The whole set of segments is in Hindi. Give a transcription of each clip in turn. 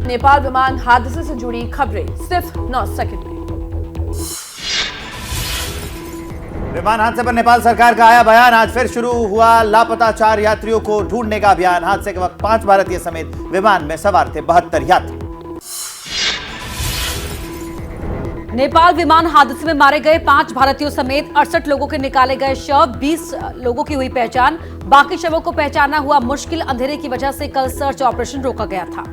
नेपाल विमान हादसे से जुड़ी खबरें सिर्फ 9 सेकंड में। विमान हादसे पर नेपाल सरकार का आया बयान। आज फिर शुरू हुआ लापता 4 यात्रियों को ढूंढने का अभियान। हादसे के वक्त 5 भारतीय समेत विमान में सवार थे 72 यात्री। नेपाल विमान हादसे में मारे गए 5 भारतीयों समेत 68 लोगों के निकाले गए शव। 20 लोगों की हुई पहचान। बाकी शवों को पहचानना हुआ मुश्किल। अंधेरे की वजह से कल सर्च ऑपरेशन रोका गया था।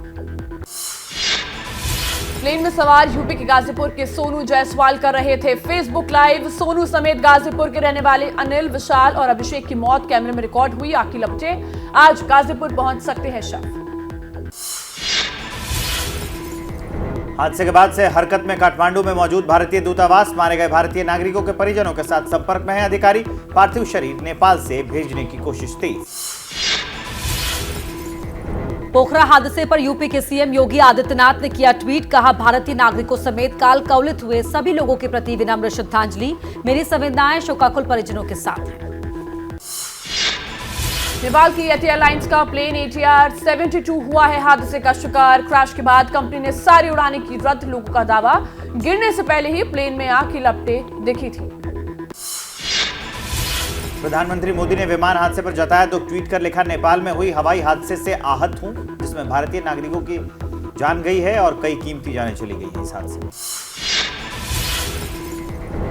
प्लेन में सवार यूपी के गाजीपुर के सोनू जायसवाल कर रहे थे फेसबुक लाइव। सोनू समेत गाजीपुर के रहने वाले अनिल, विशाल और अभिषेक की मौत कैमरे में रिकॉर्ड हुई। आग की लपटें, आज गाजीपुर पहुंच सकते हैं शव। हादसे के बाद से हरकत में काठमांडू में मौजूद भारतीय दूतावास। मारे गए भारतीय नागरिकों के परिजनों के साथ संपर्क में हैं अधिकारी। पार्थिव शरीर नेपाल से भेजने की कोशिश तेज। पोखरा हादसे पर यूपी के सीएम योगी आदित्यनाथ ने किया ट्वीट। कहा, भारतीय नागरिकों समेत काल कवलित हुए सभी लोगों के प्रति विनम्र श्रद्धांजलि। मेरी संवेदनाएं शोकाकुल परिजनों के साथ हैं। नेपाल की यति एयरलाइंस का प्लेन ATR 72 हुआ है हादसे का शिकार। क्रैश के बाद कंपनी ने सारी उड़ानें की रद्द। लोगों का दावा, गिरने से पहले ही प्लेन में आग की लपटें दिखी थी। प्रधानमंत्री मोदी ने विमान हादसे पर जताया दुख। ट्वीट कर लिखा, नेपाल में हुई हवाई हादसे से आहत हूं, जिसमें भारतीय नागरिकों की जान गई है और कई कीमती जानें चली गई हैं इस हादसे में।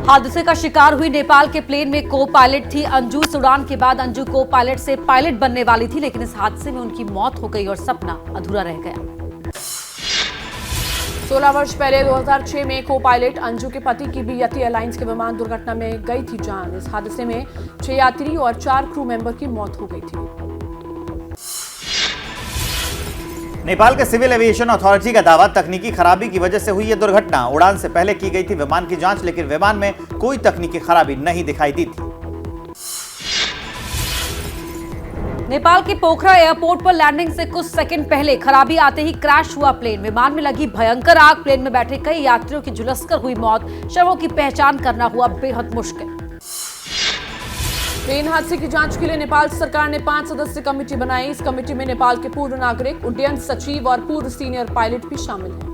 हादसे का शिकार हुई नेपाल के प्लेन में को पायलट थी अंजू। इस उड़ान के बाद अंजू को पायलट से पायलट बनने वाली थी, लेकिन इस हादसे में उनकी मौत हो गई और सपना अधूरा रह गया। 16 वर्ष पहले 2006 में को पायलट अंजू के पति की भी यति एयरलाइंस के विमान दुर्घटना में गई थी जान। इस हादसे में 6 यात्री और 4 क्रू मेंबर की मौत हो गई थी। नेपाल के सिविल एविएशन अथॉरिटी का दावा, तकनीकी खराबी की वजह से हुई यह दुर्घटना। उड़ान से पहले की गई थी विमान की जांच, लेकिन विमान में कोई तकनीकी खराबी नहीं दिखाई दी थी। नेपाल के पोखरा एयरपोर्ट पर लैंडिंग से कुछ सेकंड पहले खराबी आते ही क्रैश हुआ प्लेन। विमान में लगी भयंकर आग। प्लेन में बैठे कई यात्रियों की झुलसकर हुई मौत। शवों की पहचान करना हुआ बेहद मुश्किल। प्लेन हादसे की जांच के लिए नेपाल सरकार ने 5 सदस्यीय कमेटी बनाई। इस कमेटी में नेपाल के पूर्व नागरिक, उड्डयन सचिव और पूर्व सीनियर पायलट भी शामिल हैं।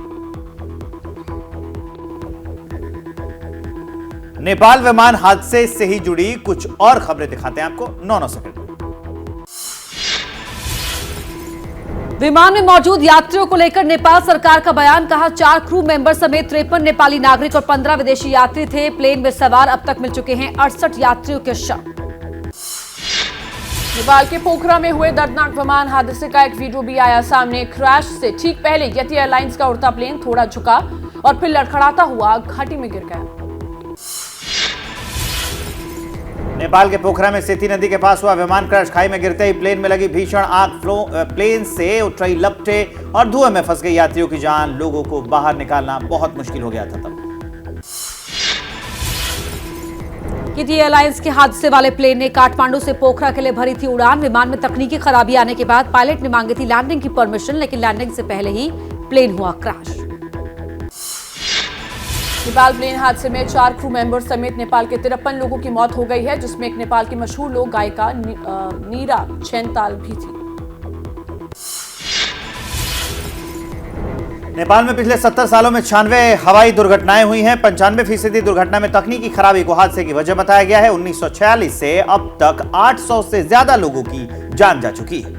नेपाल विमान हादसे से ही जुड़ी कुछ और खबरें दिखाते हैं आपको 9 सेकंड। विमान में मौजूद यात्रियों को लेकर नेपाल सरकार का बयान। कहा, 4 क्रू मेंबर समेत 53 नेपाली नागरिक और 15 विदेशी यात्री थे प्लेन में सवार। अब तक मिल चुके हैं 68 यात्रियों के शव। नेपाल के पोखरा में हुए दर्दनाक विमान हादसे का एक वीडियो भी आया सामने। क्रैश से ठीक पहले यति एयरलाइंस का उड़ता प्लेन थोड़ा झुका और फिर लड़खड़ाता हुआ घाटी में गिर गया। नेपाल के पोखरा में सेती नदी के पास हुआ विमान क्रैश। खाई में गिरते ही प्लेन में लगी भीषण आग। प्लेन से उठ रही लपटें और धुएं में फंस गई यात्रियों की जान। लोगों को बाहर निकालना बहुत मुश्किल हो गया था तब। यति एयरलाइंस के हादसे वाले प्लेन ने काठमांडू से पोखरा के लिए भरी थी उड़ान। विमान में तकनीकी खराबी आने के बाद पायलट ने मांगी थी लैंडिंग की परमिशन, लेकिन लैंडिंग से पहले ही प्लेन हुआ क्रैश। नेपाल प्लेन हादसे में 4 क्रू मेंबर समेत नेपाल के 53 लोगों की मौत हो गई है, जिसमें एक नेपाल की मशहूर लोक गायिका नीरा छैनताल भी थी। नेपाल में पिछले 70 सालों में 96 हवाई दुर्घटनाएं हुई हैं। 95% दुर्घटना में तकनीकी खराबी को हादसे की वजह बताया गया है। 1946 से अब तक 800 से ज्यादा लोगों की जान जा चुकी है।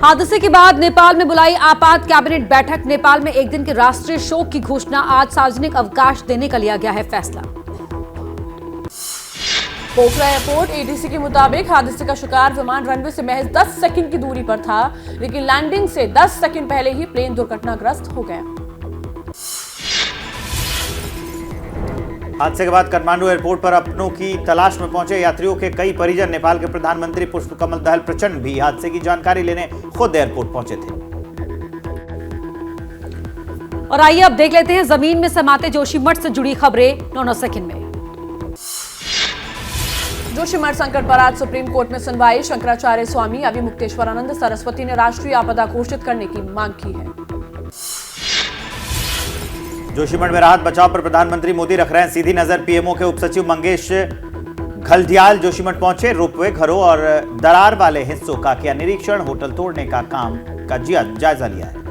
हादसे के बाद नेपाल में बुलाई आपात कैबिनेट बैठक। नेपाल में एक दिन के राष्ट्रीय शोक की घोषणा। आज सार्वजनिक अवकाश देने का लिया गया है फैसला। पोखरा एयरपोर्ट ATC के मुताबिक हादसे का शिकार विमान रनवे से महज 10 सेकंड की दूरी पर था, लेकिन लैंडिंग से 10 सेकंड पहले ही प्लेन दुर्घटनाग्रस्त हो गया। हादसे के बाद काठमांडू एयरपोर्ट पर अपनों की तलाश में पहुंचे यात्रियों के कई परिजन। नेपाल के प्रधानमंत्री पुष्पकमल दहल प्रचंड भी हादसे की जानकारी लेने खुद एयरपोर्ट पहुंचे थे। और आइए अब देख लेते हैं जमीन में समाते जोशीमठ से जुड़ी खबरें 9 सेकंड में। जोशीमठ संकट पर आज सुप्रीम कोर्ट में सुनवाई। शंकराचार्य स्वामी अविमुक्तेश्वरानंद सरस्वती ने राष्ट्रीय आपदा घोषित करने की मांग की है। जोशीमठ में राहत बचाव पर प्रधानमंत्री मोदी रख रहे हैं सीधी नजर। पीएमओ के उपसचिव मंगेश घलडियाल जोशीमठ पहुंचे। रोपवे, घरों और दरार वाले हिस्सों का किया निरीक्षण। होटल तोड़ने का काम का जायजा लिया है।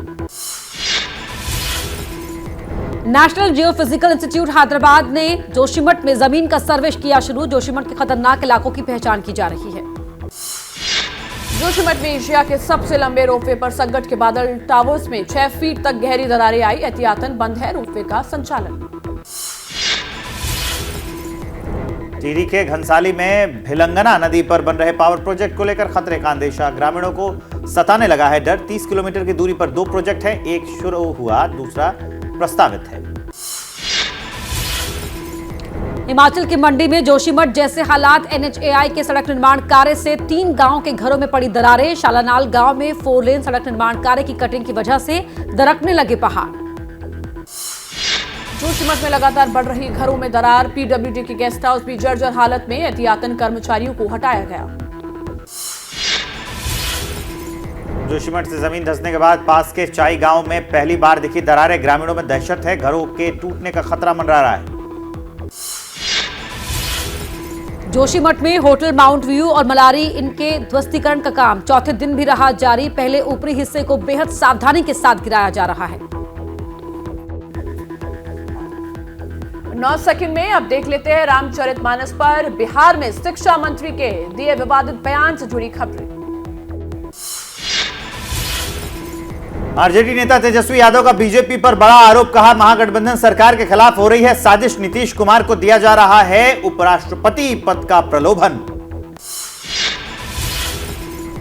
नेशनल जियोफिजिकल इंस्टीट्यूट हैदराबाद ने जोशीमठ में जमीन का सर्वे किया शुरू। जोशीमठ के खतरनाक इलाकों की पहचान की जा रही है। जोशीमठ में एशिया के सबसे लंबे रोपवे पर संकट के बादल, टावर्स में 6 फीट तक गहरी दरारें आई, एहतियातन बंद है रोपवे का संचालन। टिहरी के घनसाली में भिलंगना नदी पर बन रहे पावर प्रोजेक्ट को लेकर खतरे का अंदेशा, ग्रामीणों को सताने लगा है डर। 30 किलोमीटर की दूरी पर 2 प्रोजेक्ट हैं, एक शुरू हुआ, दूसरा प्रस्तावित है। हिमाचल की मंडी में जोशीमठ जैसे हालात, NHAI के सड़क निर्माण कार्य से 3 गांव के घरों में पड़ी दरारें। शालानाल गांव में 4 लेन सड़क निर्माण कार्य की कटिंग की वजह से दरकने लगे पहाड़। जोशीमठ में लगातार बढ़ रही घरों में दरार, PWD की गेस्ट हाउस भी जर्जर हालत में, एहतियातन कर्मचारियों को हटाया गया। जोशीमठ से जमीन धंसने के बाद पास के चाई गांव में पहली बार दिखी दरारें, ग्रामीणों में दहशत है, घरों के टूटने का खतरा मंडरा रहा है। जोशीमठ में होटल माउंट व्यू और मलारी इनके ध्वस्तीकरण का काम चौथे दिन भी रहा जारी। पहले ऊपरी हिस्से को बेहद सावधानी के साथ गिराया जा रहा है। 9 सेकंड में अब देख लेते हैं रामचरितमानस पर बिहार में शिक्षा मंत्री के दिए विवादित बयान से जुड़ी खबरें। आरजेडी नेता तेजस्वी यादव का बीजेपी पर बड़ा आरोप, कहा महागठबंधन सरकार के खिलाफ हो रही है साजिश, नीतीश कुमार को दिया जा रहा है उपराष्ट्रपति पद का प्रलोभन।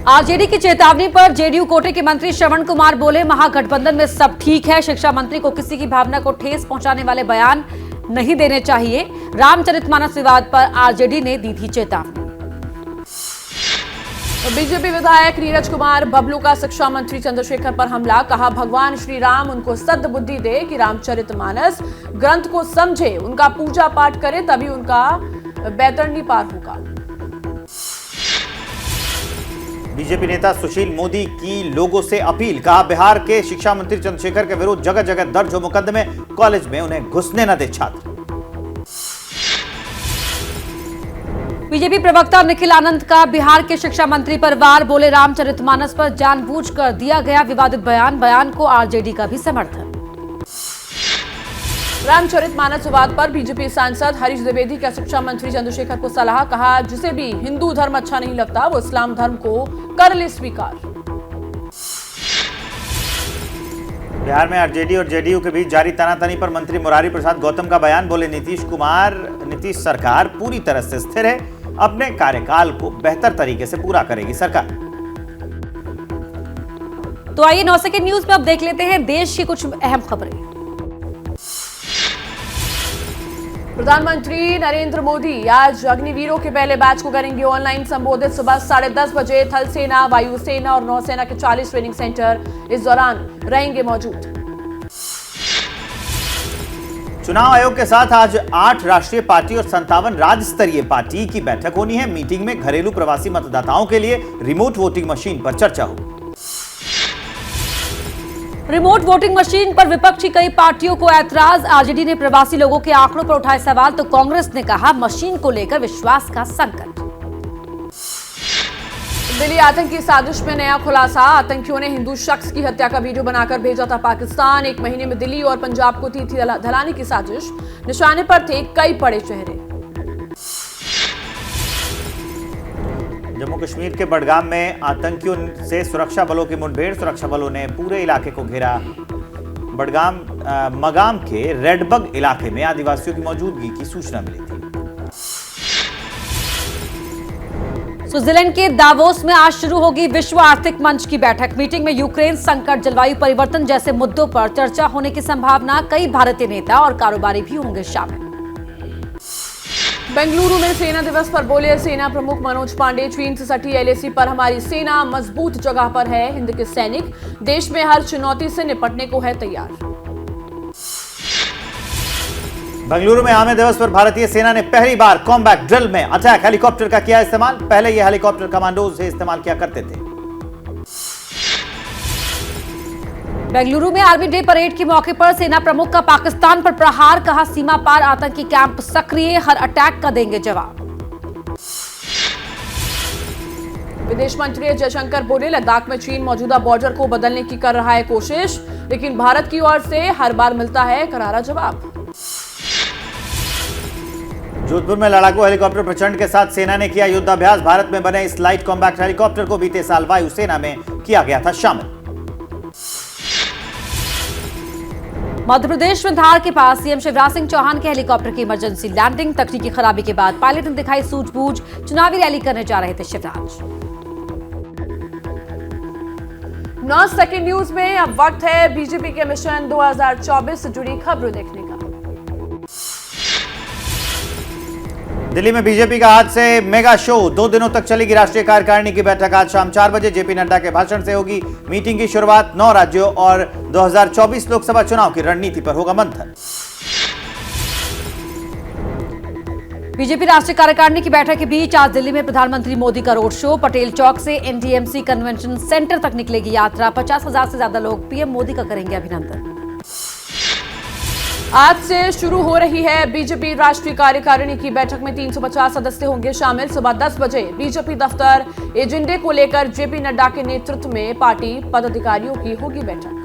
आरजेडी की चेतावनी पर जेडीयू कोटे के मंत्री श्रवण कुमार बोले, महागठबंधन में सब ठीक है, शिक्षा मंत्री को किसी की भावना को ठेस पहुंचाने वाले बयान नहीं देने चाहिए। रामचरितमानस विवाद पर आरजेडी ने दी थी चेतावनी। बीजेपी विधायक नीरज कुमार बबलू का शिक्षा मंत्री चंद्रशेखर पर हमला, कहा भगवान श्री राम उनको सद् बुद्धि दे कि रामचरितमानस ग्रंथ को समझे, उनका पूजा पाठ करे, तभी उनका बैतरणी पार होगा। बीजेपी नेता सुशील मोदी की लोगों से अपील, कहा बिहार के शिक्षा मंत्री चंद्रशेखर के विरुद्ध जगह जगह दर्ज हो मुकदमे, कॉलेज में उन्हें घुसने न दे छात्र। बीजेपी प्रवक्ता निखिल आनंद का बिहार के शिक्षा मंत्री पर वार, बोले रामचरितमानस पर जानबूझकर दिया गया विवादित बयान को आरजेडी का भी समर्थन। रामचरितमानस विवाद पर बीजेपी सांसद हरीश द्विवेदी का शिक्षा मंत्री चंद्रशेखर को सलाह, कहा जिसे भी हिंदू धर्म अच्छा नहीं लगता वो इस्लाम धर्म को कर ले स्वीकार। बिहार में आरजेडी और जेडीयू के बीच जारी तनातनी पर मंत्री मुरारी प्रसाद गौतम का बयान, बोले नीतीश सरकार पूरी तरह से स्थिर है, अपने कार्यकाल को बेहतर तरीके से पूरा करेगी सरकार। तो आइए 9 सेकंड न्यूज में अब देख लेते हैं देश की कुछ अहम खबरें। प्रधानमंत्री नरेंद्र मोदी आज अग्निवीरों के पहले बैच को करेंगे ऑनलाइन संबोधित। सुबह 10:30 बजे थल सेना, वायुसेना और नौसेना के 40 ट्रेनिंग सेंटर इस दौरान रहेंगे मौजूद। चुनाव आयोग के साथ आज 8 राष्ट्रीय पार्टी और 57 राज्य स्तरीय पार्टी की बैठक होनी है। मीटिंग में घरेलू प्रवासी मतदाताओं के लिए रिमोट वोटिंग मशीन पर चर्चा होगी। रिमोट वोटिंग मशीन पर विपक्ष की कई पार्टियों को ऐतराज, आरजेडी ने प्रवासी लोगों के आंकड़ों पर उठाए सवाल, तो कांग्रेस ने कहा मशीन को लेकर विश्वास का संकट। दिल्ली आतंकी साजिश में नया खुलासा, आतंकियों ने हिंदू शख्स की हत्या का वीडियो बनाकर भेजा था पाकिस्तान। 1 महीने में दिल्ली और पंजाब को थी धलाने की साजिश, निशाने पर थे कई बड़े चेहरे। जम्मू कश्मीर के बडगाम में आतंकियों से सुरक्षा बलों की मुठभेड़, सुरक्षा बलों ने पूरे इलाके को घेरा। बडगाम मगाम के रेडबग इलाके में आदिवासियों की मौजूदगी की सूचना मिली थी। स्विट्जरलैंड के दावोस में आज शुरू होगी विश्व आर्थिक मंच की बैठक। मीटिंग में यूक्रेन संकट, जलवायु परिवर्तन जैसे मुद्दों पर चर्चा होने की संभावना। कई भारतीय नेता और कारोबारी भी होंगे शामिल। बेंगलुरु में सेना दिवस पर बोले सेना प्रमुख मनोज पांडे, चीन से सटी LAC पर हमारी सेना मजबूत जगह पर है। हिंद के सैनिक देश में हर चुनौती से निपटने को है तैयार। बेंगलुरु में आर्मी दिवस पर भारतीय सेना ने पहली बार कॉम्बैट ड्रिल में अटैक हेलीकॉप्टर का किया इस्तेमाल। पहले यह हेलीकॉप्टर कमांडोज से इस्तेमाल किया करते थे। बेंगलुरु में आर्मी डे परेड के मौके पर सेना प्रमुख का पाकिस्तान पर प्रहार, कहा सीमा पार आतंकी कैंप सक्रिय, हर अटैक का देंगे जवाब। विदेश मंत्री जयशंकर बोले, लद्दाख में चीन मौजूदा बॉर्डर को बदलने की कर रहा है कोशिश, लेकिन भारत की ओर से हर बार मिलता है करारा जवाब। जोधपुर में लड़ाकू हेलीकॉप्टर प्रचंड के साथ सेना ने किया युद्धाभ्यास। भारत में बने इस लाइट कॉम्बैट हेलीकॉप्टर को बीते साल वायुसेना में किया गया था शामिल। मध्य प्रदेश में धार के पास सीएम शिवराज सिंह चौहान के हेलीकॉप्टर की इमरजेंसी लैंडिंग। तकनीकी खराबी के बाद पायलट ने दिखाई सूझबूझ। चुनावी रैली करने जा रहे थे शिवराज। 9 सेकंड न्यूज में अब वक्त है बीजेपी के मिशन 2024 से जुड़ी खबरें देखने का। दिल्ली में बीजेपी का आज से मेगा शो। 2 दिनों तक चलेगी राष्ट्रीय कार्यकारिणी की बैठक। आज शाम 4 बजे जेपी नड्डा के भाषण से होगी मीटिंग की शुरुआत। 9 राज्यों और 2024 लोकसभा चुनाव की रणनीति पर होगा मंथन। बीजेपी राष्ट्रीय कार्यकारिणी की बैठक के बीच आज दिल्ली में प्रधानमंत्री मोदी का रोड शो। पटेल चौक से एनडीएमसी कन्वेंशन सेंटर तक निकलेगी यात्रा। 50,000 से ज्यादा लोग पीएम मोदी का करेंगे अभिनंदन। आज से शुरू हो रही है बीजेपी राष्ट्रीय कार्यकारिणी की बैठक में 350 सदस्य होंगे शामिल। सुबह 10 बजे बीजेपी दफ्तर एजेंडे को लेकर जेपी नड्डा के नेतृत्व में पार्टी पदाधिकारियों की होगी बैठक।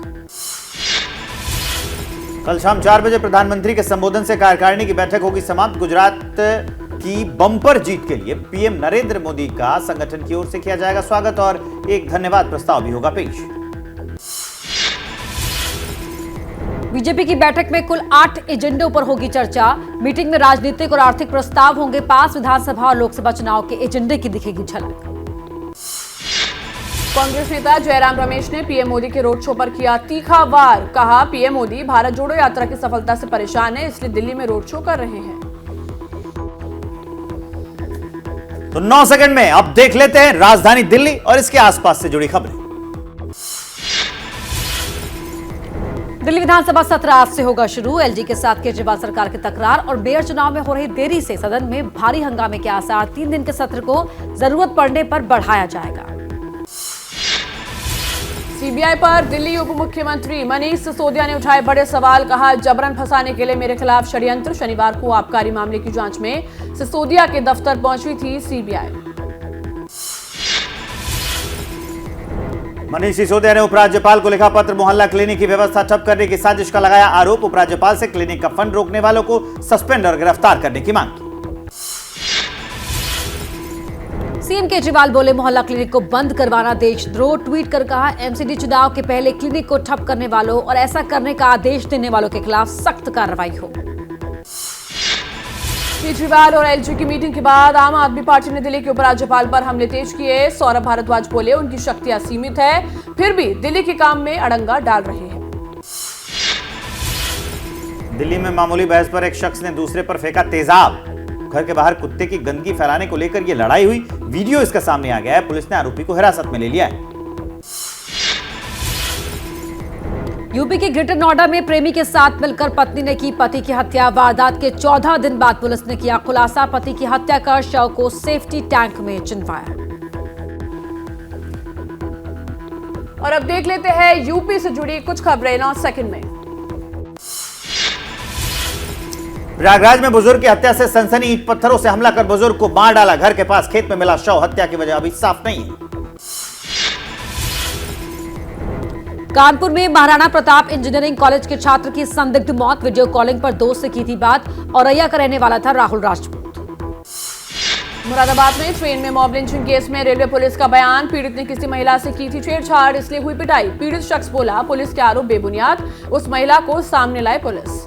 कल शाम 4 बजे प्रधानमंत्री के संबोधन से कार्यकारिणी की बैठक होगी समाप्त। गुजरात की बम्पर जीत के लिए पीएम नरेंद्र मोदी का संगठन की ओर से किया जाएगा स्वागत और एक धन्यवाद प्रस्ताव भी होगा पेश। बीजेपी की बैठक में कुल 8 एजेंडों पर होगी चर्चा। मीटिंग में राजनीतिक और आर्थिक प्रस्ताव होंगे पास। विधानसभा और लोकसभा चुनाव के एजेंडे की दिखेगी झलक। कांग्रेस नेता जयराम रमेश ने पीएम मोदी के रोड शो पर किया तीखा वार। कहा, पीएम मोदी भारत जोड़ो यात्रा की सफलता से परेशान है, इसलिए दिल्ली में रोड शो कर रहे हैं। तो 9 सेकंड में अब देख लेते हैं राजधानी दिल्ली और इसके आसपास से जुड़ी खबरें। दिल्ली विधानसभा सत्र आज से होगा शुरू। एलजी के साथ केजरीवाल सरकार की तकरार और मेयर चुनाव में हो रही देरी से सदन में भारी हंगामे के आसार। 3 दिन के सत्र को जरूरत पड़ने पर बढ़ाया जाएगा। सीबीआई पर दिल्ली उप मुख्यमंत्री मनीष सिसोदिया ने उठाए बड़े सवाल। कहा, जबरन फंसाने के लिए मेरे खिलाफ षड्यंत्र। शनिवार को आबकारी मामले की जांच में सिसोदिया के दफ्तर पहुंची थी सीबीआई। मनीष सिसोदिया ने उपराज्यपाल को लिखा पत्र। मोहल्ला क्लिनिक की व्यवस्था ठप करने की साजिश का लगाया आरोप। उपराज्यपाल से क्लिनिक का फंड रोकने वालों को सस्पेंड और गिरफ्तार करने की मांग की। सीएम केजरीवाल बोले, मोहल्ला क्लिनिक को बंद करवाना देशद्रोह। ट्वीट कर कहा, एमसीडी चुनाव के पहले क्लिनिक को ठप करने वालों और ऐसा करने का आदेश देने वालों के खिलाफ सख्त कार्रवाई हो। केजरीवाल और एलजी की मीटिंग के बाद आम आदमी पार्टी ने दिल्ली के उपराज्यपाल पर हमले तेज किए। सौरभ भारद्वाज बोले, उनकी शक्तियां सीमित है, फिर भी दिल्ली के काम में अड़ंगा डाल रहे हैं। दिल्ली में मामूली बहस पर एक शख्स ने दूसरे पर फेंका तेजाब। घर के बाहर कुत्ते की गंदगी फैलाने को लेकर यह लड़ाई हुई। वीडियो इसका सामने आ गया है। पुलिस ने आरोपी को हिरासत में ले लिया है। यूपी के ग्रेटर नोएडा में प्रेमी के साथ मिलकर पत्नी ने की पति की हत्या। वारदात के 14 दिन बाद पुलिस ने किया खुलासा। पति की हत्या कर शव को सेफ्टी टैंक में चिनवाया। और अब देख लेते हैं यूपी से जुड़ी कुछ खबरें 9 सेकंड में। प्रयागराज में बुजुर्ग की हत्या से सनसनी। ईंट पत्थरों से हमला कर बुजुर्ग को मार डाला। घर के पास खेत में मिला शव। हत्या की वजह अभी साफ नहीं है। कानपुर में महाराणा प्रताप इंजीनियरिंग कॉलेज के छात्र की संदिग्ध मौत। वीडियो कॉलिंग पर दोस्त से की थी बात। औरैया का रहने वाला था राहुल राजपूत। मुरादाबाद में ट्रेन में मॉब लिंचिंग केस में रेलवे पुलिस का बयान। पीड़ित ने किसी महिला से की थी छेड़छाड़, इसलिए हुई पिटाई। पीड़ित शख्स बोला, पुलिस के आरोप बेबुनियाद। उस महिला को सामने लाई पुलिस।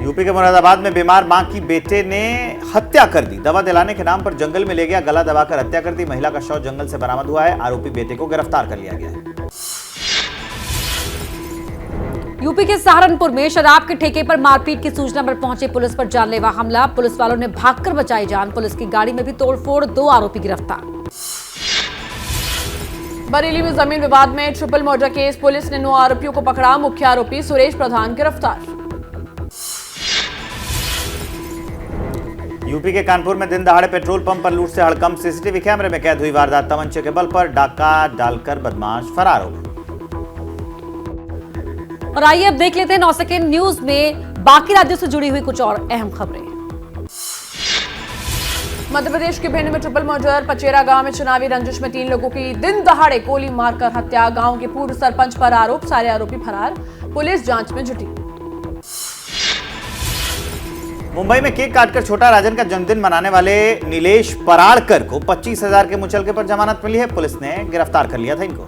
यूपी के मुरादाबाद में बीमार मां की बेटे ने हत्या कर दी। दवा दिलाने के नाम पर जंगल में ले गया, गला दबाकर हत्या कर दी। महिला का शव जंगल से बरामद हुआ है। आरोपी बेटे को गिरफ्तार कर लिया गया है। यूपी के सहारनपुर में शराब के ठेके पर मारपीट की सूचना पर पहुंचे पुलिस पर जानलेवा हमला। पुलिस वालों ने भागकर बचाई जान। पुलिस की गाड़ी में भी तोड़फोड़। 2 आरोपी गिरफ्तार। बरेली में जमीन विवाद में ट्रिपल मर्डर केस। पुलिस ने 9 आरोपियों को पकड़ा। मुख्य आरोपी सुरेश प्रधान गिरफ्तार। यूपी के कानपुर में दिन दहाड़े पेट्रोल पंप पर लूट से हड़कंप। सीसीटीवी कैमरे में कैद हुई वारदात। तमंचे के बल पर डाका डालकर बदमाश फरार हो गए। और आइए अब देख लेते हैं 9 सेकंड न्यूज में बाकी राज्यों से जुड़ी हुई कुछ और अहम खबरें। मध्य प्रदेश के भिंड में ट्रिपल मर्डर। पचेरा गांव में चुनावी रंजिश में 3 लोगों की दिन दहाड़े गोली मारकर हत्या। गांव के पूर्व सरपंच पर आरोप, सारे आरोपी फरार। पुलिस जांच में जुटी। मुंबई में केक काटकर छोटा राजन का जन्मदिन मनाने वाले नीलेश पराड़कर को 25,000 के मुचलके पर जमानत मिली है। पुलिस ने गिरफ्तार कर लिया था इनको।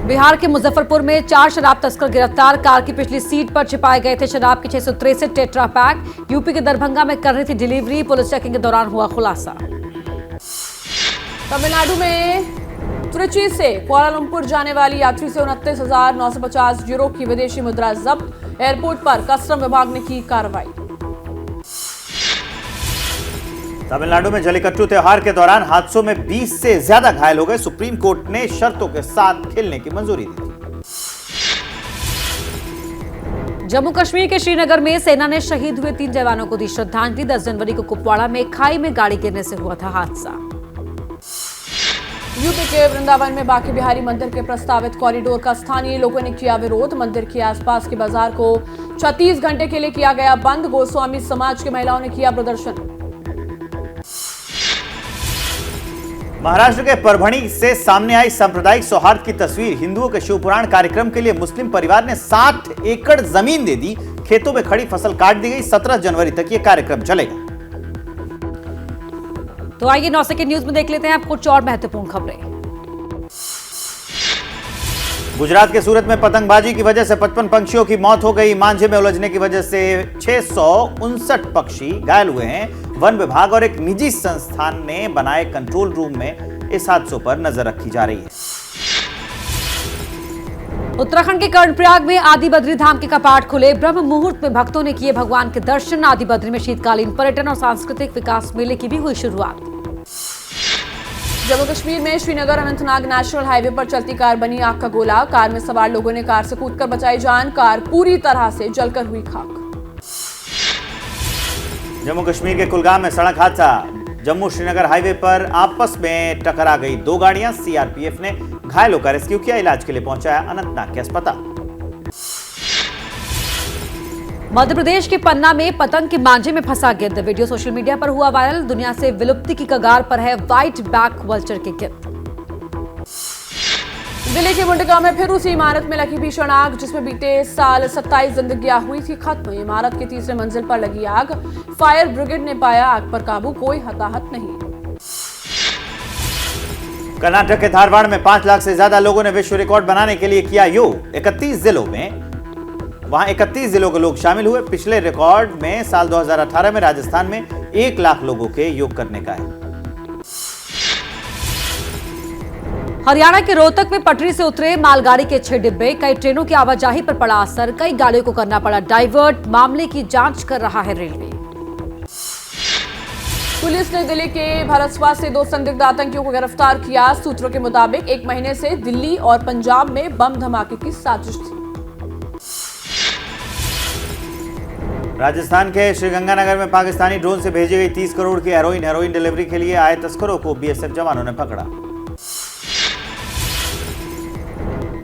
बिहार के मुजफ्फरपुर में 4 शराब तस्कर गिरफ्तार। कार की पिछली सीट पर छिपाए गए थे शराब के 663 टेट्रा पैक। यूपी के दरभंगा में कर रही थी डिलीवरी। पुलिस चेकिंग के दौरान हुआ खुलासा। तमिलनाडु में त्रिची से कुआलालंपुर जाने वाली यात्री से 29,950 यूरो की विदेशी मुद्रा जब्त। एयरपोर्ट पर कस्टम विभाग ने की कार्रवाई। तमिलनाडु में जल्लीकट्टू त्योहार के दौरान हादसों में 20 से ज्यादा घायल हो गए। सुप्रीम कोर्ट ने शर्तों के साथ खेलने की मंजूरी दी थी। जम्मू कश्मीर के श्रीनगर में सेना ने शहीद हुए 3 जवानों को दी श्रद्धांजलि। 10 जनवरी को कुपवाड़ा में खाई में गाड़ी गिरने से हुआ था हादसा। यूपी के वृंदावन में बांके बिहारी मंदिर के प्रस्तावित कॉरिडोर का स्थानीय लोगों ने किया विरोध। मंदिर के आसपास के बाजार को 36 घंटे के लिए किया गया बंद। गोस्वामी समाज की महिलाओं ने किया प्रदर्शन। महाराष्ट्र के परभणी से सामने आई सांप्रदायिक सौहार्द की तस्वीर। हिंदुओं के शिवपुराण कार्यक्रम के लिए मुस्लिम परिवार ने 60 एकड़ जमीन दे दी। खेतों में खड़ी फसल काट दी गई। 17 जनवरी तक यह कार्यक्रम चलेगा। तो आइए 9 सेकंड न्यूज में देख लेते हैं आप कुछ और महत्वपूर्ण खबरें। गुजरात के सूरत में पतंगबाजी की वजह से 55 पंछियों की मौत हो गई। मांझे में उलझने की वजह से 659 पक्षी घायल हुए हैं। वन विभाग और एक निजी संस्थान ने बनाए कंट्रोल रूम में इस हादसों पर नजर रखी जा रही है। उत्तराखंड के कर्णप्रयाग में आदि बद्री धाम के कपाट खुले। ब्रह्म मुहूर्त में भक्तों ने किए भगवान के दर्शन। आदि बद्री में शीतकालीन पर्यटन और सांस्कृतिक विकास मेले की भी हुई शुरुआत। जम्मू कश्मीर में श्रीनगर अनंतनाग नेशनल हाईवे पर चलती कार बनी आग का गोला। कार में सवार लोगों ने कार से कूदकर बचाई जान। कार पूरी तरह से जलकर हुई खाक। जम्मू कश्मीर के कुलगाम में सड़क हादसा। जम्मू श्रीनगर हाईवे पर आपस में टकरा गई 2 गाड़ियां। सीआरपीएफ ने घायलों का रेस्क्यू किया। इलाज के लिए पहुंचाया अनंतनाग के अस्पताल। मध्य प्रदेश के पन्ना में पतंग के मांझे में फंसा गिद्ध। वीडियो सोशल मीडिया पर हुआ वायरल। दुनिया से विलुप्ति की कगार पर है व्हाइट बैक वल्चर के गिद्ध। दिल्ली के मुंडका में फिर उसी इमारत में लगी भीषण आग, जिसमें बीते साल 27 जिंदगियां हुई थी खत्म। इमारत की 3रे मंजिल पर लगी आग। फायर ब्रिगेड ने पाया आग पर काबू। कोई हताहत नहीं। कर्नाटक के धारवाड़ में 5 लाख से ज्यादा लोगों ने विश्व रिकॉर्ड बनाने के लिए किया योग। 31 जिलों के लोग शामिल हुए। पिछले रिकॉर्ड में साल 2018 में राजस्थान में 1 लाख लोगों के योग करने का है। हरियाणा के रोहतक में पटरी से उतरे मालगाड़ी के 6 डिब्बे। कई ट्रेनों की आवाजाही पर पड़ा असर। कई गाड़ियों को करना पड़ा डाइवर्ट। मामले की जांच कर रहा है रेलवे। पुलिस ने दिल्ली के भरसवा से 2 संदिग्ध आतंकियों को गिरफ्तार किया। सूत्रों के मुताबिक 1 महीने से दिल्ली और पंजाब में बम धमाके की साजिश थी। राजस्थान के श्रीगंगानगर में पाकिस्तानी ड्रोन से भेजी गई 30 करोड़ की हेरोइन डिलीवरी के लिए आए तस्करों को बीएसएफ जवानों ने पकड़ा।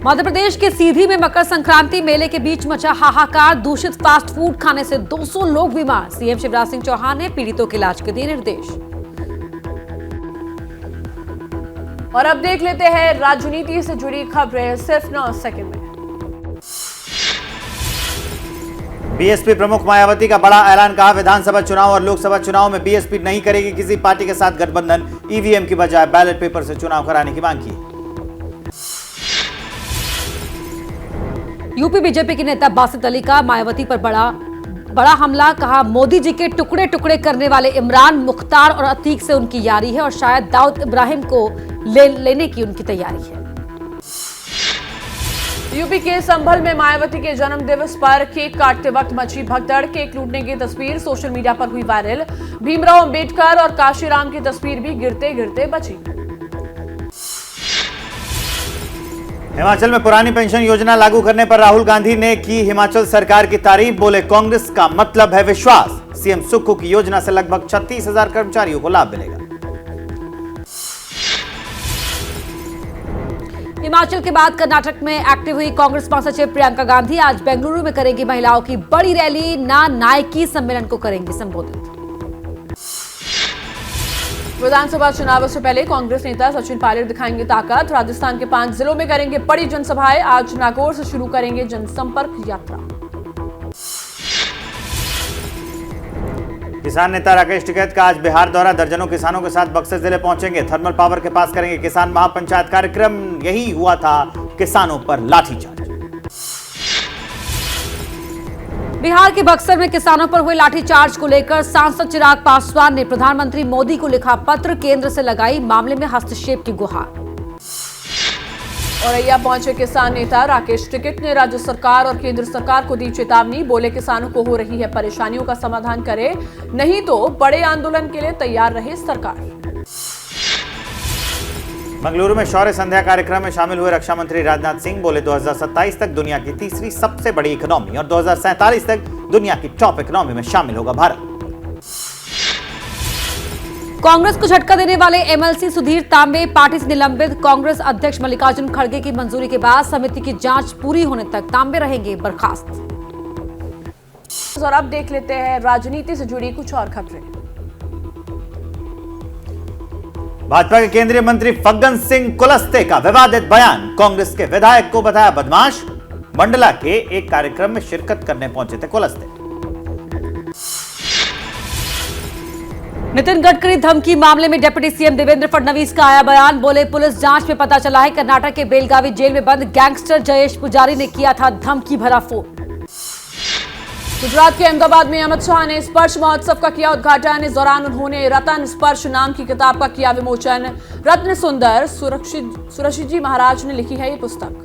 मध्य प्रदेश के सीधी में मकर संक्रांति मेले के बीच मचा हाहाकार। दूषित फास्ट फूड खाने से 200 लोग बीमार। सीएम शिवराज सिंह चौहान ने पीड़ितों के इलाज के दिए निर्देश। और अब देख लेते हैं राजनीति से जुड़ी खबरें सिर्फ 9 सेकंड में। बीएसपी प्रमुख मायावती का बड़ा ऐलान। कहा, विधानसभा चुनाव और लोकसभा चुनाव में बीएसपी नहीं करेगी किसी पार्टी के साथ गठबंधन। ईवीएम की बजाय बैलेट पेपर से चुनाव कराने की मांग की। यूपी बीजेपी के नेता बासित अली का मायावती पर बड़ा हमला। कहा, मोदी जी के टुकड़े टुकड़े करने वाले इमरान, मुख्तार और अतीक से उनकी यारी है और शायद दाऊद इब्राहिम को लेने की उनकी तैयारी है। यूपी के संभल में मायावती के जन्म दिवस पर केक काटते वक्त मची भगदड़। केक लूटने की तस्वीर सोशल मीडिया पर हुई वायरल। भीमराव अंबेडकर और काशीराम की तस्वीर भी गिरते गिरते बची। हिमाचल में पुरानी पेंशन योजना लागू करने पर राहुल गांधी ने की हिमाचल सरकार की तारीफ। बोले, कांग्रेस का मतलब है विश्वास। सीएम सुक्खू की योजना से लगभग 36,000 कर्मचारियों को लाभ मिलेगा। हिमाचल के बाद कर्नाटक में एक्टिव हुई कांग्रेस महासचिव प्रियंका गांधी आज बेंगलुरु में करेंगी महिलाओं की बड़ी रैली। नायकी सम्मेलन को करेंगी संबोधित। विधानसभा चुनावों से पहले कांग्रेस नेता सचिन पायलट दिखाएंगे ताकत। राजस्थान के 5 जिलों में करेंगे बड़ी जनसभाएं। आज नागौर से शुरू करेंगे जनसंपर्क यात्रा। किसान नेता राकेश टिकैत का आज बिहार दौरा। दर्जनों किसानों के साथ बक्सर जिले पहुंचेंगे। थर्मल पावर के पास करेंगे किसान महापंचायत कार्यक्रम। यही हुआ था किसानों पर लाठीचार्ज। बिहार के बक्सर में किसानों पर हुए लाठीचार्ज को लेकर सांसद चिराग पासवान ने प्रधानमंत्री मोदी को लिखा पत्र। केंद्र से लगाई मामले में हस्तक्षेप की गुहार। औरैया पहुंचे किसान नेता राकेश टिकैत ने राज्य सरकार और केंद्र सरकार को दी चेतावनी। बोले किसानों को हो रही है परेशानियों का समाधान करे, नहीं तो बड़े आंदोलन के लिए तैयार रहे सरकार। मंगलुरु में शौर्य संध्या कार्यक्रम में शामिल हुए रक्षा मंत्री राजनाथ सिंह। बोले 2027 तक दुनिया की तीसरी सबसे बड़ी इकोनॉमी और 2047 तक दुनिया की टॉप इकोनॉमी में शामिल होगा भारत। कांग्रेस को झटका देने वाले एमएलसी सुधीर तांबे पार्टी से निलंबित। कांग्रेस अध्यक्ष मल्लिकार्जुन खड़गे की मंजूरी के बाद समिति की जांच पूरी होने तक तांबे रहेंगे बर्खास्त। और अब देख लेते हैं राजनीति से जुड़ी कुछ और खबरें। भाजपा के केंद्रीय मंत्री फग्गन सिंह कुलस्ते का विवादित बयान। कांग्रेस के विधायक को बताया बदमाश। मंडला के एक कार्यक्रम में शिरकत करने पहुंचे थे कुलस्ते। नितिन गडकरी धमकी मामले में डिप्टी सीएम देवेंद्र फडणवीस का आया बयान। बोले पुलिस जांच में पता चला है कर्नाटक के बेलगावी जेल में बंद गैंगस्टर जयेश पुजारी ने किया था धमकी भरा फोन। गुजरात के अहमदाबाद में अमित शाह ने स्पर्श महोत्सव का किया उद्घाटन। इस दौरान उन्होंने रतन स्पर्श नाम की किताब का किया विमोचन। रत्न सुंदर सुरक्षित जी महाराज ने लिखी है ये पुस्तक।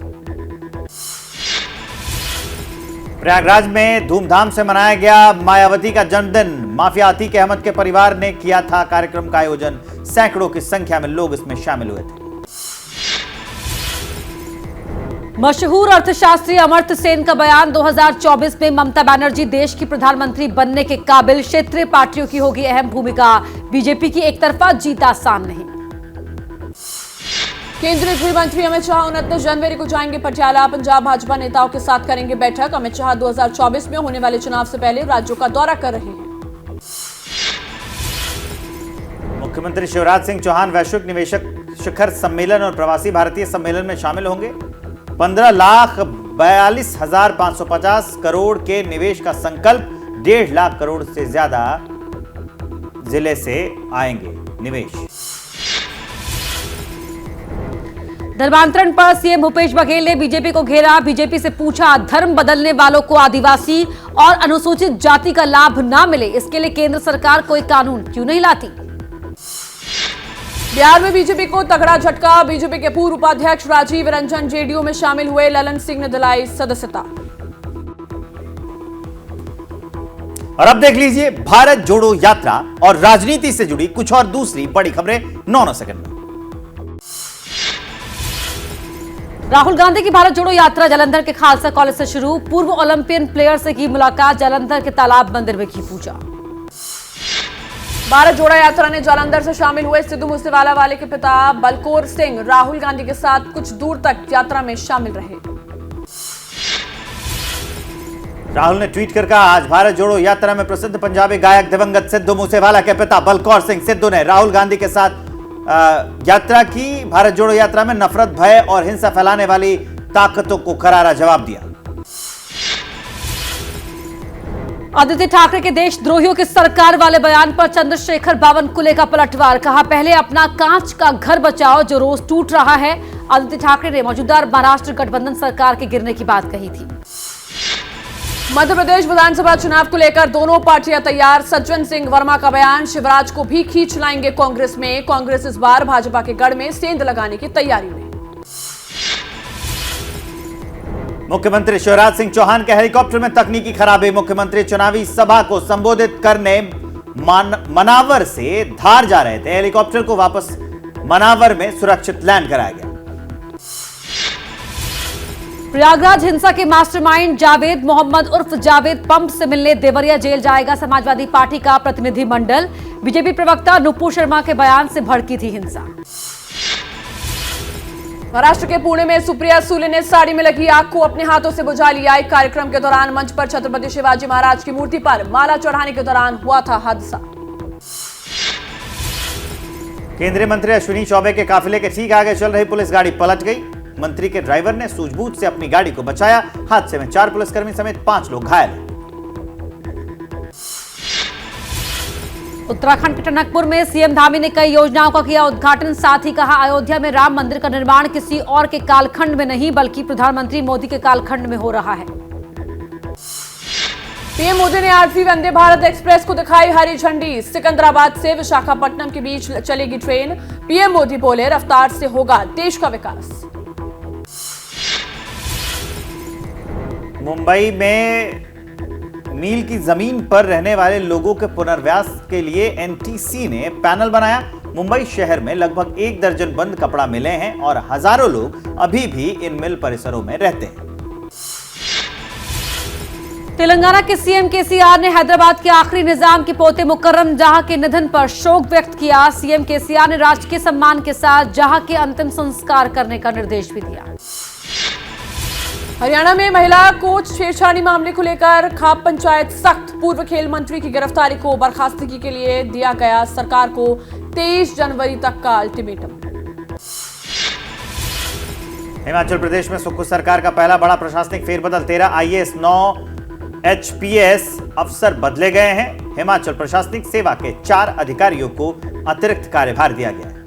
प्रयागराज में धूमधाम से मनाया गया मायावती का जन्मदिन। माफिया अतीक अहमद के परिवार ने किया था कार्यक्रम का आयोजन। सैकड़ों की संख्या में लोग इसमें शामिल हुए थे। मशहूर अर्थशास्त्री अमर्त्य सेन का बयान। 2024 में ममता बनर्जी देश की प्रधानमंत्री बनने के काबिल। क्षेत्रीय पार्टियों की होगी अहम भूमिका। बीजेपी की एक तरफा जीत आसान नहीं। केंद्रीय गृह मंत्री अमित शाह 29 जनवरी को जाएंगे पटियाला। पंजाब भाजपा नेताओं के साथ करेंगे बैठक। अमित शाह 2024 में होने वाले चुनाव से पहले राज्यों का दौरा कर रहे हैं। मुख्यमंत्री शिवराज सिंह चौहान वैश्विक निवेशक शिखर सम्मेलन और प्रवासी भारतीय सम्मेलन में शामिल होंगे। 15,42,550 करोड़ के निवेश का संकल्प। 1.5 लाख करोड़ से ज्यादा जिले से आएंगे निवेश। धर्मांतरण पर सीएम भूपेश बघेल ने बीजेपी को घेरा। बीजेपी से पूछा धर्म बदलने वालों को आदिवासी और अनुसूचित जाति का लाभ ना मिले, इसके लिए केंद्र सरकार कोई कानून क्यों नहीं लाती। बिहार में बीजेपी को तगड़ा झटका। बीजेपी के पूर्व उपाध्यक्ष राजीव रंजन जेडीयू में शामिल हुए। ललन सिंह ने दिलाई सदस्यता। और अब देख लीजिए भारत जोड़ो यात्रा और राजनीति से जुड़ी कुछ और दूसरी बड़ी खबरें 9 सेकंड में। राहुल गांधी की भारत जोड़ो यात्रा जालंधर के खालसा कॉलेज से शुरू। पूर्व ओलंपियन प्लेयर से की मुलाकात। जालंधर के तालाब मंदिर में की पूजा। भारत जोड़ो यात्रा ने जालंधर से शामिल हुए सिद्धू मूसेवाला वाले के पिता बलकौर सिंह राहुल गांधी के साथ कुछ दूर तक यात्रा में शामिल रहे। राहुल ने ट्वीट कर कहा आज भारत जोड़ो यात्रा में प्रसिद्ध पंजाबी गायक दिवंगत सिद्धू मूसेवाला के पिता बलकौर सिंह सिद्धू ने राहुल गांधी के साथ यात्रा की। भारत जोड़ो यात्रा में नफरत, भय और हिंसा फैलाने वाली ताकतों को करारा जवाब दिया। आदित्य ठाकरे के देशद्रोहियों की सरकार वाले बयान पर चंद्रशेखर बावनकुले का पलटवार। कहा पहले अपना कांच का घर बचाओ जो रोज टूट रहा है। आदित्य ठाकरे ने मौजूदा महाराष्ट्र गठबंधन सरकार के गिरने की बात कही थी। मध्य प्रदेश विधानसभा चुनाव को लेकर दोनों पार्टियां तैयार। सज्जन सिंह वर्मा का बयान। शिवराज को भी खींच लाएंगे कांग्रेस में। कांग्रेस इस बार भाजपा के गढ़ में सेंध लगाने की तैयारी में। मुख्यमंत्री शिवराज सिंह चौहान के हेलीकॉप्टर में तकनीकी खराबी। मुख्यमंत्री चुनावी सभा को संबोधित करने मनावर से धार जा रहे थे। हेलीकॉप्टर को वापस मनावर में सुरक्षित लैंड कराया गया। प्रयागराज हिंसा के मास्टरमाइंड जावेद मोहम्मद उर्फ जावेद पंप से मिलने देवरिया जेल जाएगा समाजवादी पार्टी का प्रतिनिधिमंडल। बीजेपी प्रवक्ता नुपुर शर्मा के बयान से भड़की थी हिंसा। महाराष्ट्र के पुणे में सुप्रिया सुले ने साड़ी में लगी आग को अपने हाथों से बुझा लिया। एक कार्यक्रम के दौरान मंच पर छत्रपति शिवाजी महाराज की मूर्ति पर माला चढ़ाने के दौरान हुआ था हादसा। केंद्रीय मंत्री अश्विनी चौबे के काफिले के ठीक आगे चल रही पुलिस गाड़ी पलट गई। मंत्री के ड्राइवर ने सूझबूझ से अपनी गाड़ी को बचाया। हादसे में 4 पुलिसकर्मी समेत 5 लोग घायल। उत्तराखंड के टनकपुर में सीएम धामी ने कई योजनाओं का किया उद्घाटन। साथ ही कहा, अयोध्या में राम मंदिर का निर्माण किसी और के कालखंड में नहीं बल्कि प्रधानमंत्री मोदी के कालखंड में हो रहा है। पीएम मोदी ने 8वीं वंदे भारत एक्सप्रेस को दिखाई हरी झंडी। सिकंदराबाद से विशाखापट्टनम के बीच चलेगी ट्रेन। पीएम मोदी बोले, रफ्तार से होगा देश का विकास। मुंबई में मील की जमीन पर रहने वाले लोगों के पुनर्वास के लिए एनटीसी ने पैनल बनाया। मुंबई शहर में लगभग 1 दर्जन बंद कपड़ा मिले हैं और हजारों लोग अभी भी इन मिल परिसरों में रहते हैं। तेलंगाना के सीएम केसीआर ने हैदराबाद के आखिरी निजाम के पोते मुकर्रम जहां के निधन पर शोक व्यक्त किया। सीएम केसीआर ने राजकीय सम्मान के साथ जहां के अंतिम संस्कार करने का निर्देश भी दिया। हरियाणा में महिला कोच छेड़छाड़ी मामले को लेकर खाप पंचायत सख्त। पूर्व खेल मंत्री की गिरफ्तारी को बर्खास्तगी के लिए दिया गया सरकार को 23 जनवरी तक का अल्टीमेटम। हिमाचल प्रदेश में सुक्खू सरकार का पहला बड़ा प्रशासनिक फेरबदल। 13 आईएएस 9 एचपीएस अफसर बदले गए हैं। हिमाचल प्रशासनिक सेवा के 4 अधिकारियों को अतिरिक्त कार्यभार दिया गया है।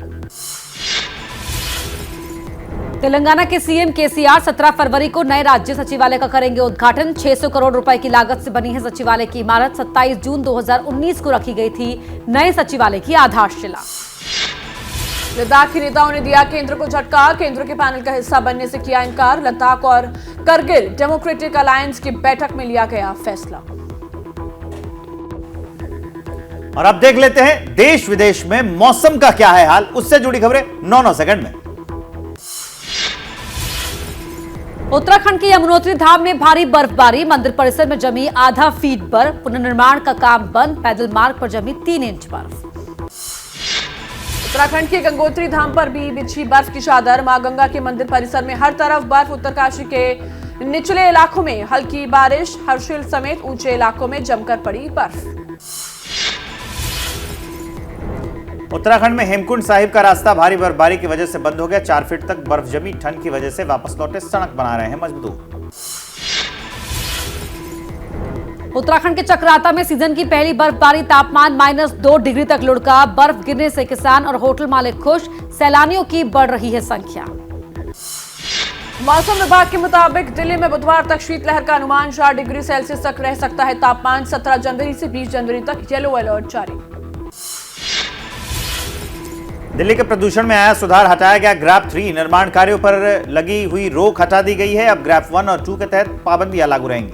तेलंगाना के सीएम केसीआर 17 फरवरी को नए राज्य सचिवालय का करेंगे उद्घाटन। 600 करोड़ रुपए की लागत से बनी है सचिवालय की इमारत। 27 जून 2019 को रखी गई थी नए सचिवालय की आधारशिला। लद्दाख के नेताओं ने दिया केंद्र को झटका। केंद्र के पैनल का हिस्सा बनने से किया इनकार। लद्दाख और करगिल डेमोक्रेटिक अलायंस की बैठक में लिया गया फैसला। और अब देख लेते हैं देश विदेश में मौसम का क्या है हाल। उससे जुड़ी खबरें 9 सेकंड में। उत्तराखंड के यमुनोत्री धाम में भारी बर्फबारी। मंदिर परिसर में जमी आधा फीट बर्फ। पुनर्निर्माण का काम बंद। पैदल मार्ग पर जमी 3 इंच बर्फ। उत्तराखंड के गंगोत्री धाम पर भी बिछी बर्फ की चादर। मां गंगा के मंदिर परिसर में हर तरफ बर्फ। उत्तरकाशी के निचले इलाकों में हल्की बारिश। हर्षिल समेत ऊंचे इलाकों में जमकर पड़ी बर्फ। उत्तराखंड में हेमकुंड साहिब का रास्ता भारी बर्फबारी की वजह से बंद हो गया। 4 फीट तक बर्फ जमी। ठंड की वजह से वापस लौटे सड़क बना रहे हैं मजदूर। उत्तराखंड के चक्राता में सीजन की पहली बर्फबारी। तापमान -2 डिग्री तक लुढ़का। बर्फ गिरने से किसान और होटल मालिक खुश। सैलानियों की बढ़ रही है संख्या। मौसम विभाग के मुताबिक दिल्ली में बुधवार तक शीतलहर का अनुमान। 4 डिग्री सेल्सियस तक रह सकता है तापमान। 17 जनवरी से 20 जनवरी तक येलो अलर्ट जारी। दिल्ली के प्रदूषण में आया सुधार। हटाया गया ग्रैप 3। निर्माण कार्यों पर लगी हुई रोक हटा दी गई है। अब ग्रैप 1 और 2 के तहत पाबंदियां लागू रहेंगी।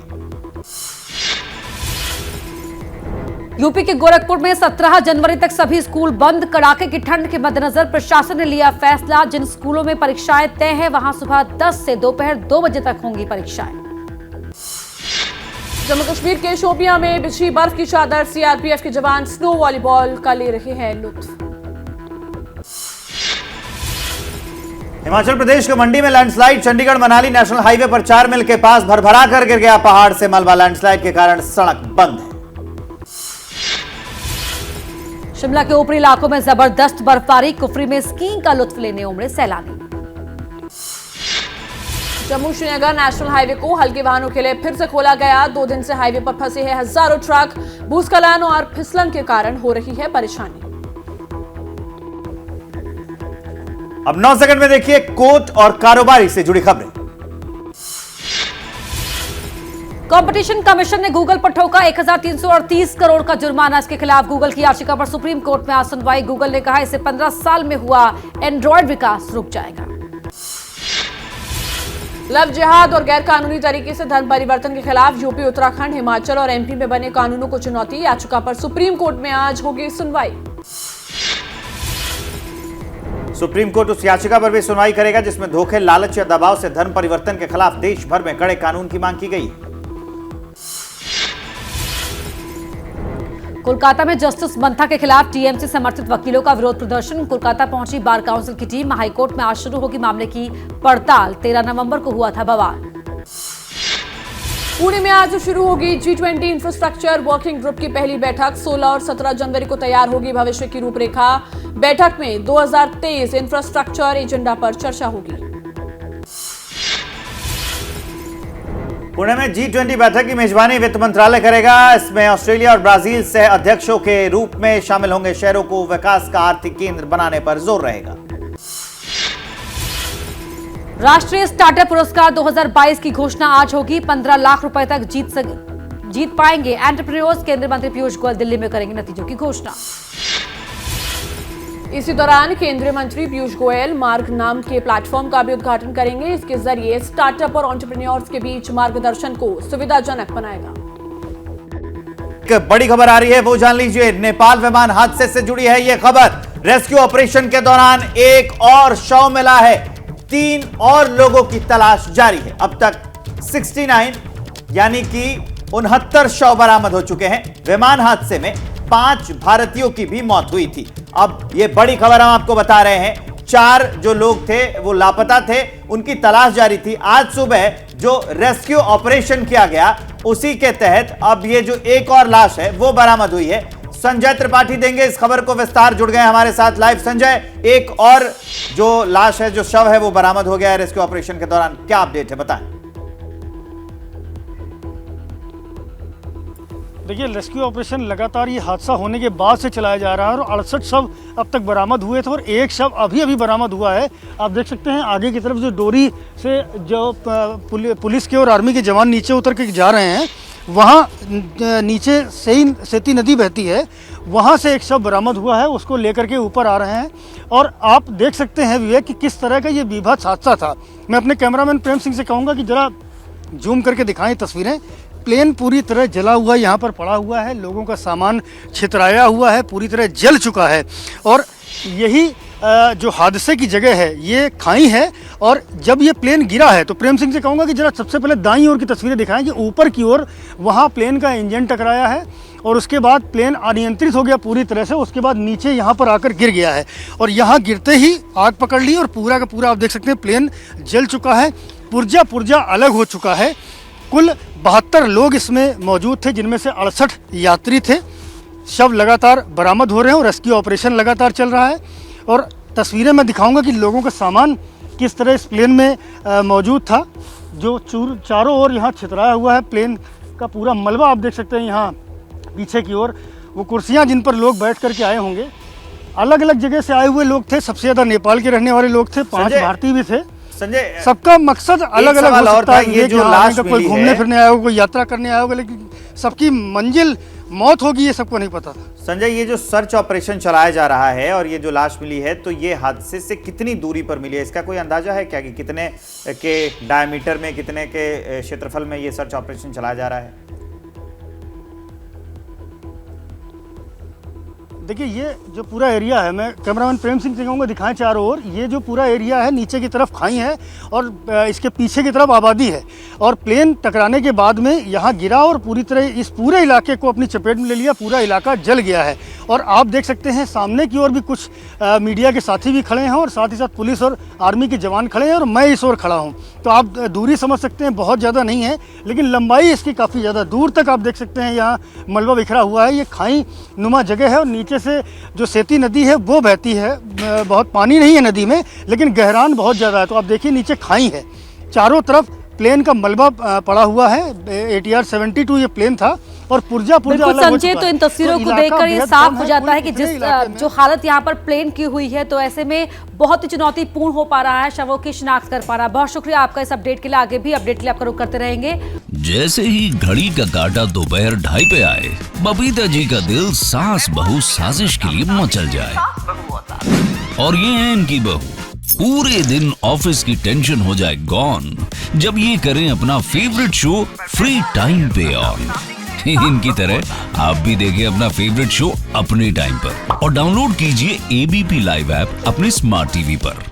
यूपी के गोरखपुर में 17 जनवरी तक सभी स्कूल बंद। कड़ाके की ठंड के मद्देनजर प्रशासन ने लिया फैसला। जिन स्कूलों में परीक्षाएं तय है वहां सुबह 10 से दोपहर 2 बजे तक होंगी परीक्षाएं। जम्मू कश्मीर के शोपियां में बिछी बर्फ की चादर। सीआरपीएफ के जवान स्नो वॉलीबॉल का ले रहे हैं लुत्फ। हिमाचल प्रदेश के मंडी में landslide. Chandigarh Manali national highway पर 4 मील के पास भरभरा कर गिर गया पहाड़ से मलबा। लैंडस्लाइड के कारण सड़क बंद है। शिमला के ऊपरी इलाकों में जबरदस्त बर्फबारी। कुफरी में स्कीइंग का लुत्फ लेने उमड़े सैलानी। जम्मू श्रीनगर नेशनल हाईवे को हल्के वाहनों के लिए फिर से खोला गया। 2 दिन से हाईवे पर फंसे हैं हजारों ट्रक। भूस्खलन और फिसलन के कारण हो रही है परेशानी। अब 9 सेकंड में देखिए कोर्ट और कारोबारी से जुड़ी खबरें। कंपटीशन कमीशन ने गूगल पर ठोका 1338 करोड़ का जुर्माना। इसके खिलाफ गूगल की याचिका पर सुप्रीम कोर्ट में आज सुनवाई। गूगल ने कहा इसे 15 साल में हुआ एंड्रॉयड विकास रुक जाएगा। लव जिहाद और गैर कानूनी तरीके से धर्म परिवर्तन के खिलाफ यूपी, उत्तराखंड, हिमाचल और एमपी में बने कानूनों को चुनौती। याचिका पर सुप्रीम कोर्ट में आज होगी सुनवाई। सुप्रीम कोर्ट उस याचिका पर भी सुनवाई करेगा जिसमें धोखे, लालच या दबाव से धर्म परिवर्तन के खिलाफ देश भर में कड़े कानून की मांग की गई। कोलकाता में जस्टिस मंथा के खिलाफ टीएमसी समर्थित वकीलों का विरोध प्रदर्शन। कोलकाता पहुंची बार काउंसिल की टीम। हाईकोर्ट में आज शुरू होगी मामले की पड़ताल। 13 नवंबर को हुआ था बवाल। पुणे में आज शुरू होगी G20 इंफ्रास्ट्रक्चर वर्किंग ग्रुप की पहली बैठक। 16 और 17 जनवरी को तैयार होगी भविष्य की रूपरेखा। बैठक में 2023 इंफ्रास्ट्रक्चर एजेंडा पर चर्चा होगी। पुणे में G20 बैठक की मेजबानी वित्त मंत्रालय करेगा। इसमें ऑस्ट्रेलिया और ब्राजील सह अध्यक्षों के रूप में शामिल होंगे। शहरों को विकास का आर्थिक केंद्र बनाने पर जोर रहेगा। राष्ट्रीय स्टार्टअप पुरस्कार 2022 की घोषणा आज होगी। 15 लाख रुपए तक जीत पाएंगे एंटरप्रेन्योर्स। केंद्रीय मंत्री पीयूष गोयल दिल्ली में करेंगे नतीजों की घोषणा। इसी दौरान केंद्रीय मंत्री पीयूष गोयल मार्ग नाम के प्लेटफॉर्म का भी उद्घाटन करेंगे। इसके जरिए स्टार्टअप और एंटरप्रेन्योर्स के बीच मार्गदर्शन को सुविधाजनक बनाएगा। एक बड़ी खबर आ रही है, वो जान लीजिए। नेपाल विमान हादसे से जुड़ी है यह खबर। रेस्क्यू ऑपरेशन के दौरान एक और शव मिला है। 3 और लोगों की तलाश जारी है। अब तक 69 यानी कि 69 शव बरामद हो चुके हैं। विमान हादसे में 5 भारतीयों की भी मौत हुई थी। अब यह बड़ी खबर हम आपको बता रहे हैं। 4 जो लोग थे वो लापता थे, उनकी तलाश जारी थी। आज सुबह जो रेस्क्यू ऑपरेशन किया गया उसी के तहत अब ये जो एक और लाश है वो बरामद हुई है। संजय त्रिपाठी देंगे इस खबर को विस्तार। जुड़ गए हमारे साथ लाइव। संजय, एक और जो लाश है, जो शव है, वो बरामद हो गया है रेस्क्यू ऑपरेशन के दौरान। क्या अपडेट है, बताएं। देखिए, रेस्क्यू ऑपरेशन लगातार ये हादसा होने के बाद से चलाया जा रहा है और 68 शव अब तक बरामद हुए थे और एक शव अभी बरामद हुआ है। आप देख सकते हैं आगे की तरफ जो डोरी से जो पुलिस के और आर्मी के जवान नीचे उतर के जा रहे हैं, वहाँ नीचे सेती नदी बहती है, वहाँ से एक शव बरामद हुआ है। उसको लेकर के ऊपर आ रहे हैं और आप देख सकते हैं विवेक कि किस तरह का ये बीभत्स हादसा था। मैं अपने कैमरामैन प्रेम सिंह से कहूँगा कि जरा जूम करके दिखाएं तस्वीरें। प्लेन पूरी तरह जला हुआ यहाँ पर पड़ा हुआ है। लोगों का सामान छितराया हुआ है, पूरी तरह जल चुका है। और यही जो हादसे की जगह है ये खाई है। और जब ये प्लेन गिरा है तो प्रेम सिंह से कहूँगा कि जरा सबसे पहले दाईं ओर की तस्वीरें दिखाएं कि ऊपर की ओर वहाँ प्लेन का इंजन टकराया है और उसके बाद प्लेन अनियंत्रित हो गया पूरी तरह से। उसके बाद नीचे यहाँ पर आकर गिर गया है और यहाँ गिरते ही आग पकड़ ली और पूरा का पूरा आप देख सकते हैं प्लेन जल चुका है, पुर्जा अलग हो चुका है। कुल 72 लोग इसमें मौजूद थे, जिनमें से 68 यात्री थे। शव लगातार बरामद हो रहे हैं और रेस्क्यू ऑपरेशन लगातार चल रहा है। और तस्वीरें मैं दिखाऊंगा कि लोगों का सामान किस तरह इस प्लेन में मौजूद था, जो चारों ओर यहाँ छितराया हुआ है। प्लेन का पूरा मलबा आप देख सकते हैं यहाँ पीछे की ओर। वो कुर्सियाँ जिन पर लोग बैठ करके आए होंगे, अलग अलग जगह से आए हुए लोग थे। सबसे ज़्यादा नेपाल के रहने वाले लोग थे, 5 भारतीय भी थे। संजय, सबका मकसद अलग अलग हो सकता है। ये जो लाश कोई घूमने फिरने आया होगा, कोई यात्रा करने आया होगा, लेकिन सबकी मंजिल मौत होगी ये सबको नहीं पता था। संजय, ये जो सर्च ऑपरेशन चलाया जा रहा है और ये जो लाश मिली है, तो ये हादसे से कितनी दूरी पर मिली है, इसका कोई अंदाजा है क्या कि कितने के डायमीटर में, कितने के क्षेत्रफल में ये सर्च ऑपरेशन चलाया जा रहा है? देखिए, ये जो पूरा एरिया है, मैं कैमरामैन प्रेम सिंह से कहूँगा दिखाएं चारों ओर। ये जो पूरा एरिया है, नीचे की तरफ खाई है और इसके पीछे की तरफ आबादी है। और प्लेन टकराने के बाद में यहाँ गिरा और पूरी तरह इस पूरे इलाके को अपनी चपेट में ले लिया। पूरा इलाका जल गया है। और आप देख सकते हैं सामने की ओर भी कुछ मीडिया के साथी भी खड़े हैं और साथ ही साथ पुलिस और आर्मी के जवान खड़े हैं और मैं इस ओर खड़ा हूँ। तो आप दूरी समझ सकते हैं, बहुत ज़्यादा नहीं है, लेकिन लंबाई इसकी काफ़ी ज़्यादा दूर तक आप देख सकते हैं। यहाँ मलबा बिखरा हुआ है। ये खाई नुमा जगह है और नीचे से जो सेती नदी है वो बहती है। बहुत पानी नहीं है नदी में, लेकिन गहरान बहुत ज़्यादा है। तो आप देखिए नीचे खाई है, चारों तरफ प्लेन का मलबा पड़ा हुआ है। ATR 72 ये प्लेन था और पुर्जा संजय, तो इन तस्वीरों को देखकर ये साफ हो जाता है कि जिस जो हालत यहाँ पर प्लेन की हुई है, तो ऐसे में बहुत ही चुनौतीपूर्ण हो पा रहा है शवों की शिनाख्त कर पाना। बहुत शुक्रिया आपका इस अपडेट के लिए। आगे भी अपडेट के लिए आपका रुख करते रहेंगे। जैसे ही घड़ी का काटा दोपहर 2:30 पे आए, बबीता जी का दिल सास बहू साजिश के लिए मचल जाए। और ये है इनकी बहू, पूरे दिन ऑफिस की टेंशन हो जाए गॉन जब ये करें अपना फेवरेट शो फ्री टाइम पे ऑन। इनकी तरह आप भी देखिए अपना फेवरेट शो अपने टाइम पर और डाउनलोड कीजिए ABP लाइव ऐप अपने स्मार्ट टीवी पर।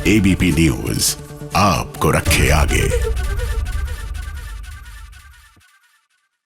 ABP न्यूज आपको रखे आगे।